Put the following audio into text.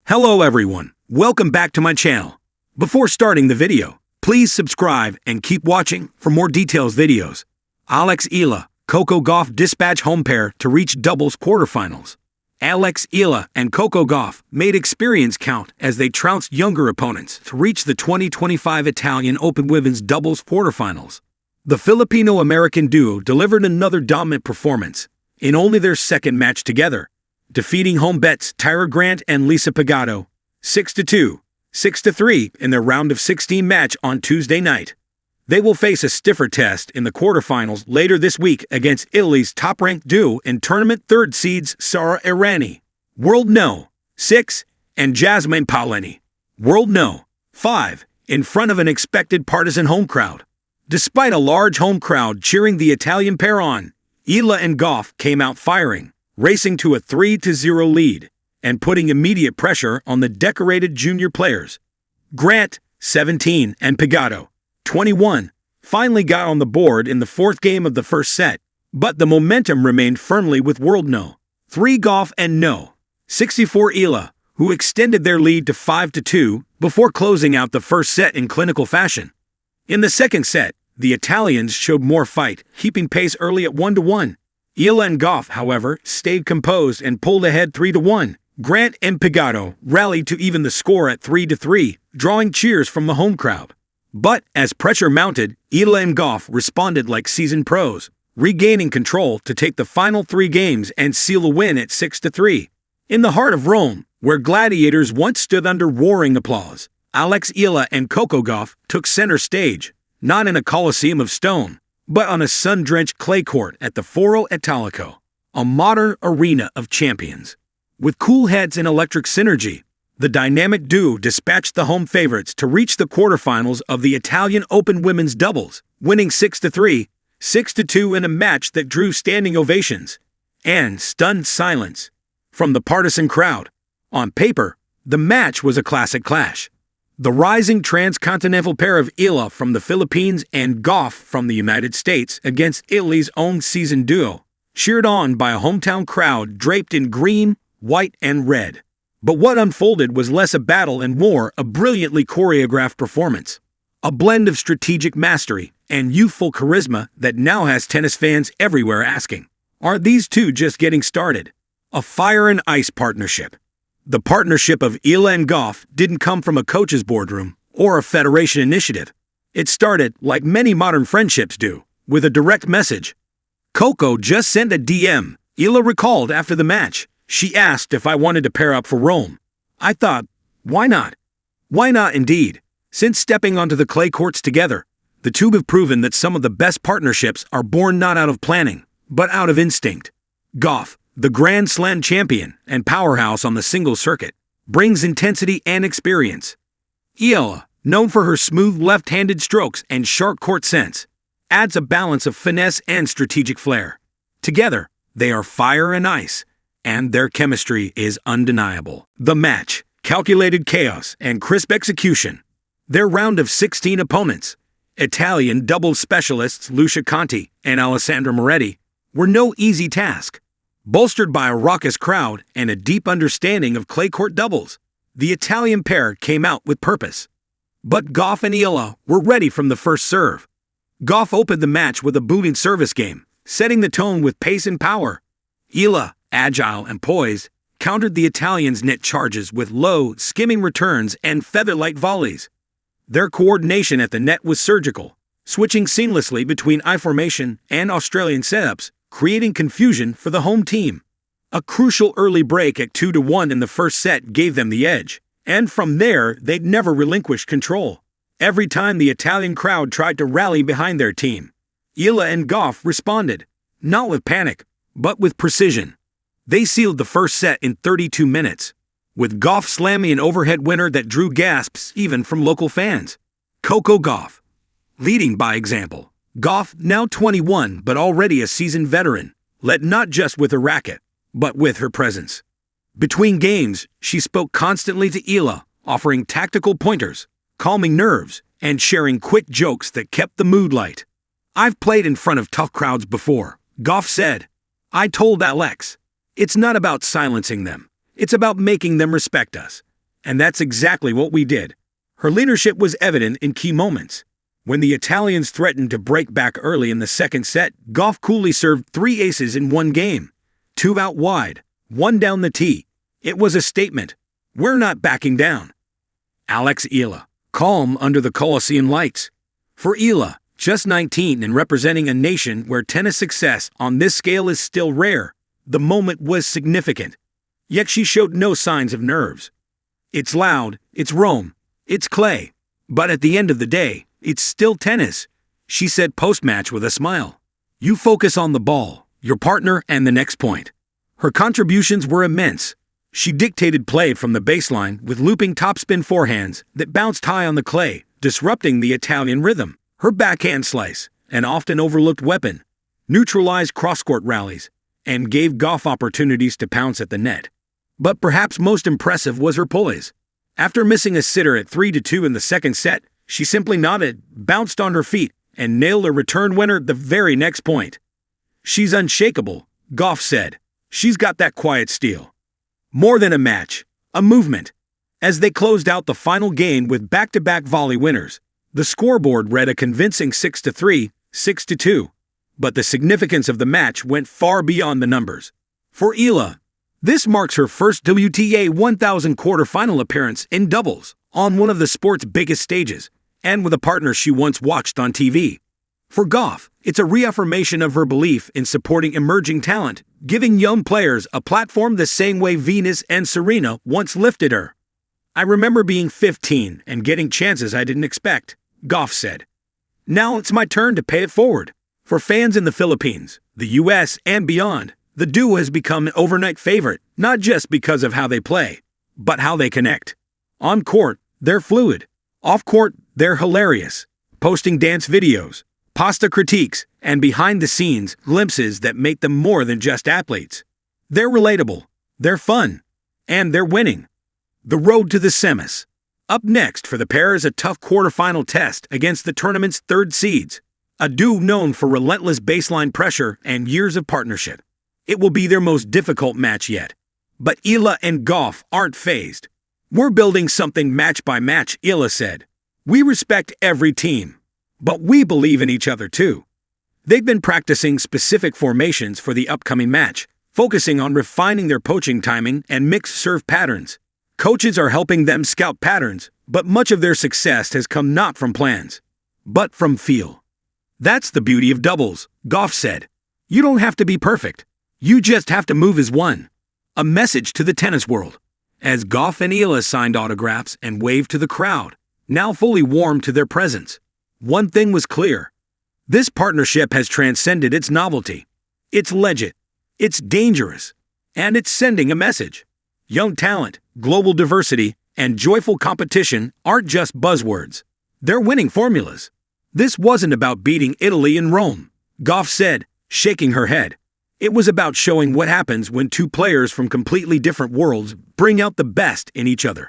Hello everyone, welcome back to my channel. Before starting the video, please subscribe and keep watching for more details videos. Eala, Coco Gauff dispatch home pair to reach doubles quarterfinals. Eala and Coco Gauff made experience count as they trounced younger opponents to reach the 2025 Italian Open Women's doubles quarterfinals. The Filipino-American duo delivered another dominant performance in only their second match together, defeating home bets Tyra and Lisa Pigato 6-2, 6-3 in their round of 16 match on Tuesday night. They will face a stiffer test in the quarterfinals later this week against Italy's top-ranked duo and tournament third seeds Sara Errani, World No. 6, and Jasmine Paolini, World No. 5, in front of an expected partisan home crowd. Despite a large home crowd cheering the Italian pair on, Eala and Gauff came out firing, racing to a 3-0 lead and putting immediate pressure on the decorated junior players. Grant, 17, and Pigato, 21, finally got on the board in the fourth game of the first set, but the momentum remained firmly with World No. 3 Gauff and No. 64 Eala, who extended their lead to 5-2 before closing out the first set in clinical fashion. In the second set, the Italians showed more fight, keeping pace early at 1-1. Eala and Gauff, however, stayed composed and pulled ahead 3-1. Grant and Pigato rallied to even the score at 3-3, drawing cheers from the home crowd. But as pressure mounted, Eala and Gauff responded like seasoned pros, regaining control to take the final 3 games and seal a win at 6-3. In the heart of Rome, where gladiators once stood under roaring applause, Eala and Coco Gauff took center stage, not in a coliseum of stone, but on a sun-drenched clay court at the Foro Italico, a modern arena of champions. With cool heads and electric synergy, the dynamic duo dispatched the home favorites to reach the quarterfinals of the Italian Open Women's Doubles, winning 6-3, 6-2 in a match that drew standing ovations and stunned silence from the partisan crowd. On paper, the match was a classic clash. The rising transcontinental pair of Eala from the Philippines and Gauff from the United States against Italy's own seasoned duo, cheered on by a hometown crowd draped in green, white, and red. But what unfolded was less a battle and more a brilliantly choreographed performance. A blend of strategic mastery and youthful charisma that now has tennis fans everywhere asking, aren't these two just getting started? A fire and ice partnership. The partnership of Eala and Gauff didn't come from a coach's boardroom or a federation initiative. It started, like many modern friendships do, with a direct message. Coco just sent a DM, Eala recalled after the match. She asked if I wanted to pair up for Rome. I thought, why not? Why not indeed? Since stepping onto the clay courts together, the two have proven that some of the best partnerships are born not out of planning, but out of instinct. Gauff, the Grand Slam champion and powerhouse on the singles circuit, brings intensity and experience. Eala, known for her smooth left-handed strokes and sharp court sense, adds a balance of finesse and strategic flair. Together, they are fire and ice, and their chemistry is undeniable. The match, calculated chaos and crisp execution. Their round of 16 opponents, Italian doubles specialists Lucia Conti and Alessandra Moretti, were no easy task. Bolstered by a raucous crowd and a deep understanding of clay court doubles, the Italian pair came out with purpose. But Gauff and Eala were ready from the first serve. Gauff opened the match with a booming service game, setting the tone with pace and power. Eala, agile and poised, countered the Italians' net charges with low, skimming returns and feather-light volleys. Their coordination at the net was surgical, switching seamlessly between I-formation and Australian setups, creating confusion for the home team. A crucial early break at 2-1 in the first set gave them the edge, and from there they'd never relinquished control. Every time the Italian crowd tried to rally behind their team, Eala and Gauff responded, not with panic, but with precision. They sealed the first set in 32 minutes, with Gauff slamming an overhead winner that drew gasps even from local fans. Coco Gauff, leading by example. Gauff, now 21 but already a seasoned veteran, led not just with her racket, but with her presence. Between games, she spoke constantly to Eala, offering tactical pointers, calming nerves, and sharing quick jokes that kept the mood light. I've played in front of tough crowds before, Gauff said. I told Alex, it's not about silencing them, it's about making them respect us. And that's exactly what we did. Her leadership was evident in key moments. When the Italians threatened to break back early in the second set, Gauff coolly served 3 aces in one game. 2 out wide, 1 down the tee. It was a statement. We're not backing down. Eala, calm under the Colosseum lights. For Eala, just 19 and representing a nation where tennis success on this scale is still rare, the moment was significant. Yet she showed no signs of nerves. It's loud, it's Rome, it's clay. But at the end of the day, it's still tennis, she said post-match with a smile. You focus on the ball, your partner, and the next point. Her contributions were immense. She dictated play from the baseline with looping topspin forehands that bounced high on the clay, disrupting the Italian rhythm. Her backhand slice, an often overlooked weapon, neutralized cross-court rallies, and gave Gauff opportunities to pounce at the net. But perhaps most impressive was her poise. After missing a sitter at 3-2 in the second set, she simply nodded, bounced on her feet, and nailed a return winner the very next point. She's unshakable, Gauff said. She's got that quiet steel. More than a match, a movement. As they closed out the final game with back-to-back volley winners, the scoreboard read a convincing 6-3, 6-2. But the significance of the match went far beyond the numbers. For Eala, this marks her first WTA 1000 quarterfinal appearance in doubles on one of the sport's biggest stages, and with a partner she once watched on TV. For Gauff, it's a reaffirmation of her belief in supporting emerging talent, giving young players a platform the same way Venus and Serena once lifted her. I remember being 15 and getting chances I didn't expect, Gauff said. Now it's my turn to pay it forward. For fans in the Philippines, the US, and beyond, the duo has become an overnight favorite, not just because of how they play, but how they connect. On court, they're fluid. Off court, they're hilarious, posting dance videos, pasta critiques, and behind-the-scenes glimpses that make them more than just athletes. They're relatable, they're fun, and they're winning. The road to the semis. Up next for the pair is a tough quarterfinal test against the tournament's third seeds, a duo known for relentless baseline pressure and years of partnership. It will be their most difficult match yet. But Eala and Gauff aren't fazed. We're building something match by match, Eala said. We respect every team, but we believe in each other too. They've been practicing specific formations for the upcoming match, focusing on refining their poaching timing and mixed serve patterns. Coaches are helping them scout patterns, but much of their success has come not from plans, but from feel. That's the beauty of doubles, Gauff said. You don't have to be perfect. You just have to move as one. A message to the tennis world. As Gauff and Eala signed autographs and waved to the crowd, now fully warmed to their presence, one thing was clear. This partnership has transcended its novelty. It's legit. It's dangerous. And it's sending a message. Young talent, global diversity, and joyful competition aren't just buzzwords. They're winning formulas. This wasn't about beating Italy in Rome, Gauff said, shaking her head. It was about showing what happens when two players from completely different worlds bring out the best in each other.